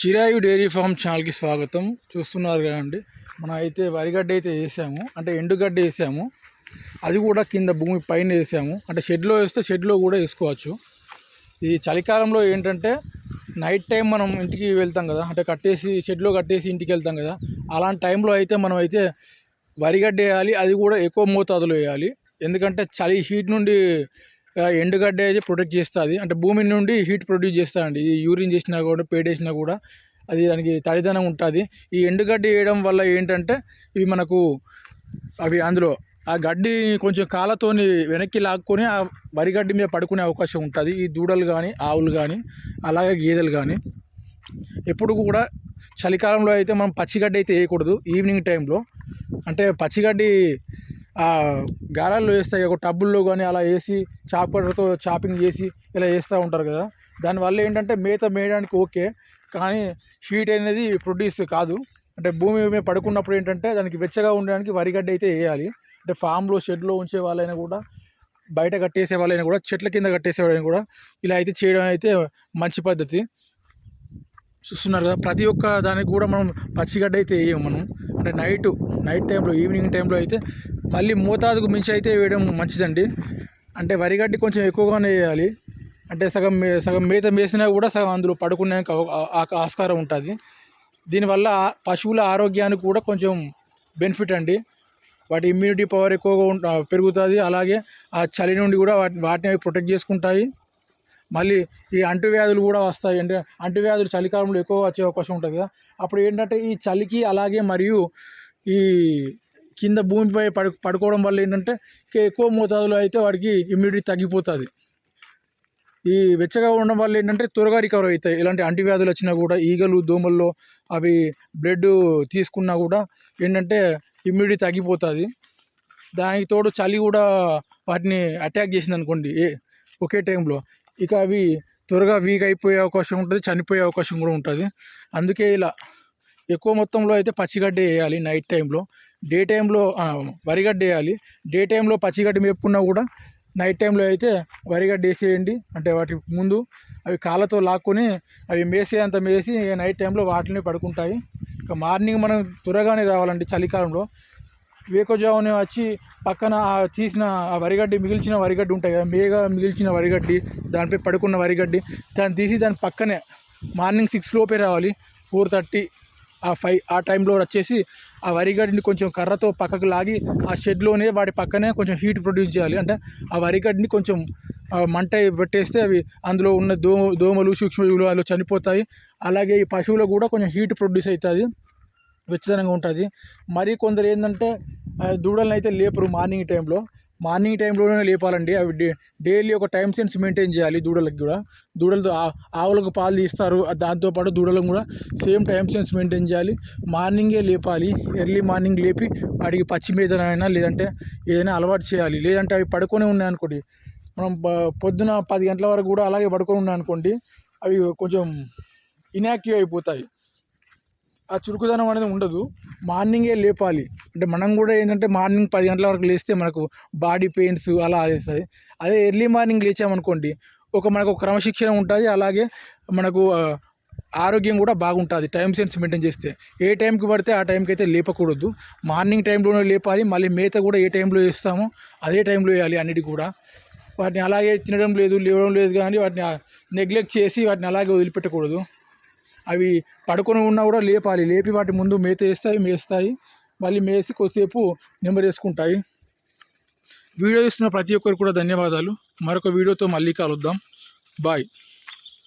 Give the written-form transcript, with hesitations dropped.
Chirayu dairy farm ఛానల్కి స్వాగతం. చూస్తున్నారు కదండి, మనం అయితే వరిగడ్డ అయితే వేసాము, అంటే ఎండుగడ్డ వేసాము. అది కూడా కింద భూమి పైన వేసాము, అంటే షెడ్లో వేస్తే షెడ్లో కూడా వేసుకోవచ్చు. ఈ చలికాలంలో ఏంటంటే నైట్ టైం మనం ఇంటికి వెళ్తాం కదా, అంటే కట్టేసి షెడ్లో కట్టేసి ఇంటికి వెళ్తాం కదా, అలాంటి టైంలో అయితే మనం అయితే వరిగడ్డ వేయాలి. అది కూడా ఎక్కువ మోతాదులో వేయాలి. ఎందుకంటే చలి హీట్ నుండి ఎండుగడ్డ అయితే ప్రొటెక్ట్ చేస్తుంది, అంటే భూమి నుండి హీట్ ప్రొడ్యూస్ చేస్తుందండి. ఇది యూరిన్ చేసినా కూడా పేడేసినా కూడా అది దానికి తడిదనం ఉంటుంది. ఈ ఎండుగడ్డ వేయడం వల్ల ఏంటంటే ఇవి మనకు అవి అందులో ఆ గడ్డి కొంచెం కాళ్ళతోని వెనక్కి లాక్కొని ఆ వరిగడ్డి మీద పడుకునే అవకాశం ఉంటుంది. ఈ దూడలు కానీ ఆవులు కానీ అలాగే గేదెలు కానీ. ఎప్పుడు కూడా చలికాలంలో అయితే మనం పచ్చిగడ్డి అయితే వేయకూడదు. ఈవినింగ్ టైంలో అంటే పచ్చిగడ్డి గారాల్లో వేస్తాయి, ఒక టబ్బుల్లో కానీ అలా వేసి చాపర్తో చాపింగ్ చేసి ఇలా వేస్తూ ఉంటారు కదా. దానివల్ల ఏంటంటే మేత మేయడానికి ఓకే, కానీ హీట్ అనేది ప్రొడ్యూస్ కాదు. అంటే భూమి మీద పడుకున్నప్పుడు ఏంటంటే దానికి వెచ్చగా ఉండడానికి వరిగడ్డ అయితే వేయాలి. అంటే ఫామ్లో షెడ్లో ఉంచే వాళ్ళైనా కూడా, బయట కట్టేసే వాళ్ళైనా కూడా, చెట్ల కింద కట్టేసే వాళ్ళైనా కూడా ఇలా అయితే చేయడం అయితే మంచి పద్ధతి. చూస్తున్నారు కదా, ప్రతి ఒక్క దానికి కూడా మనం పచ్చిగడ్డ అయితే వేయం మనం. అంటే నైట్ టైంలో ఈవినింగ్ టైంలో అయితే మళ్ళీ మోతాదుకు మించి అయితే వేయడం మంచిదండి. అంటే వరిగడ్డి కొంచెం ఎక్కువగానే వేయాలి. అంటే సగం మేత వేసినా కూడా సగం అందులో పడుకునేందుకు ఆస్కారం ఉంటుంది. దీనివల్ల పశువుల ఆరోగ్యానికి కూడా కొంచెం బెనిఫిట్ అండి. వాటి ఇమ్యూనిటీ పవర్ ఎక్కువగా పెరుగుతుంది. అలాగే ఆ చలి నుండి కూడా వాటిని ప్రొటెక్ట్ చేసుకుంటాయి. మళ్ళీ ఈ అంటువ్యాధులు కూడా వస్తాయి. అంటే అంటువ్యాధులు చలికాలంలో ఎక్కువ వచ్చే అవకాశం ఉంటుంది కదా. అప్పుడు ఏంటంటే ఈ చలికి అలాగే మరియు ఈ కింద భూమిపై పడుకోవడం వల్ల ఏంటంటే ఎక్కువ మోతాదులో అయితే వాడికి ఇమ్యూనిటీ తగ్గిపోతుంది. ఈ వెచ్చగా ఉండడం వల్ల ఏంటంటే త్వరగా రికవర్ అవుతాయి. ఇలాంటి అంటువ్యాధులు వచ్చినా కూడా, ఈగలు దోమల్లో అవి బ్లడ్ తీసుకున్నా కూడా ఏంటంటే ఇమ్యూనిటీ తగ్గిపోతుంది. దానికి తోడు చలి కూడా వాటిని అటాక్ చేసింది అనుకోండి ఒకే టైంలో, ఇక అవి త్వరగా వీక్ అయిపోయే అవకాశం ఉంటుంది, చనిపోయే అవకాశం కూడా ఉంటుంది. అందుకే ఇలా ఎక్కువ మొత్తంలో అయితే పచ్చిగడ్డ వేయాలి నైట్ టైంలో. డే టైంలో వరిగడ్డ వేయాలి. డే టైంలో పచ్చిగడ్డి మేపుకున్నా కూడా నైట్ టైంలో అయితే వరిగడ్డ వేసేయండి. అంటే వాటి ముందు అవి కాళ్ళతో లాక్కొని అవి మేసేంత మేసి నైట్ టైంలో వాటిని పడుకుంటాయి. ఇక మార్నింగ్ మనం త్వరగానే రావాలండి. చలికాలంలో వేకోజామునే వచ్చి పక్కన తీసిన ఆ వరిగడ్డి, మిగిల్చిన వరిగడ్డి ఉంటాయి కదా, మిగిల్చిన వరిగడ్డి, దానిపై పడుకున్న వరిగడ్డి, దాన్ని తీసి దాని పక్కనే మార్నింగ్ 6 లోపే రావాలి. 4:30 5 ఆ టైంలో వచ్చేసి ఆ వరిగడ్డిని కొంచెం కర్రతో పక్కకు లాగి ఆ షెడ్లోనే వాటి పక్కనే కొంచెం హీట్ ప్రొడ్యూస్ చేయాలి. అంటే ఆ వరిగడ్డిని కొంచెం మంట పెట్టేస్తే అవి అందులో ఉన్న దోమలు సూక్ష్మజీవులు అందులో చనిపోతాయి. అలాగే ఈ పశువులకు కూడా కొంచెం హీట్ ప్రొడ్యూస్ అవుతుంది, వెచ్చదనంగా ఉంటుంది. మరి కొందరు ఏంటంటే దూడలను అయితే లేపరు మార్నింగ్ టైంలోనే లేపాలండి. అవి డైలీ ఒక టైం సెన్స్ మెయింటైన్ చేయాలి. దూడలకు కూడా, దూడలతో ఆవులకు పాలు తీస్తారు, దాంతోపాటు దూడలకు కూడా సేమ్ టైం సెన్స్ మెయింటైన్ చేయాలి. మార్నింగే లేపాలి. ఎర్లీ మార్నింగ్ లేపి వాటికి పచ్చి మేతనైనా లేదంటే ఏదైనా అలవాటు చేయాలి. లేదంటే అవి పడుకొని ఉన్నాయనుకోండి, మనం పొద్దున 10 గంటల వరకు కూడా అలాగే పడుకొని ఉన్నాయనుకోండి, అవి కొంచెం ఇన్యాక్టివ్ అయిపోతాయి. ఆ చురుకుదనం అనేది ఉండదు. మార్నింగే లేపాలి. అంటే మనం కూడా ఏంటంటే మార్నింగ్ 10 గంటల వరకు లేస్తే మనకు బాడీ పెయిన్స్ అలా వేస్తాయి. అదే ఎర్లీ మార్నింగ్ లేచామనుకోండి, మనకు క్రమశిక్షణ ఉంటుంది. అలాగే మనకు ఆరోగ్యం కూడా బాగుంటుంది టైం సెన్స్ మెయింటైన్ చేస్తే. ఏ టైంకి పడితే ఆ టైంకి అయితే లేపకూడదు. మార్నింగ్ టైంలోనే లేపాలి. మళ్ళీ మేత కూడా ఏ టైంలో వేస్తామో అదే టైంలో వేయాలి అన్నిటి కూడా. వాటిని అలాగే తినడం లేదు, లేవడం లేదు, కానీ వాటిని నెగ్లెక్ట్ చేసి వాటిని అలాగే వదిలిపెట్టకూడదు. అవి పడుకొని ఉన్నా కూడా లేపాలి. లేపి వాటి ముందు మేత మేస్తాయి. మళ్ళీ మేసి కొద్దిసేపు నెమ్మరేసుకుంటాయి. వీడియో చూస్తున్న ప్రతి ఒక్కరికి కూడా ధన్యవాదాలు. మరొక వీడియోతో మళ్ళీ కలుద్దాం. బాయ్.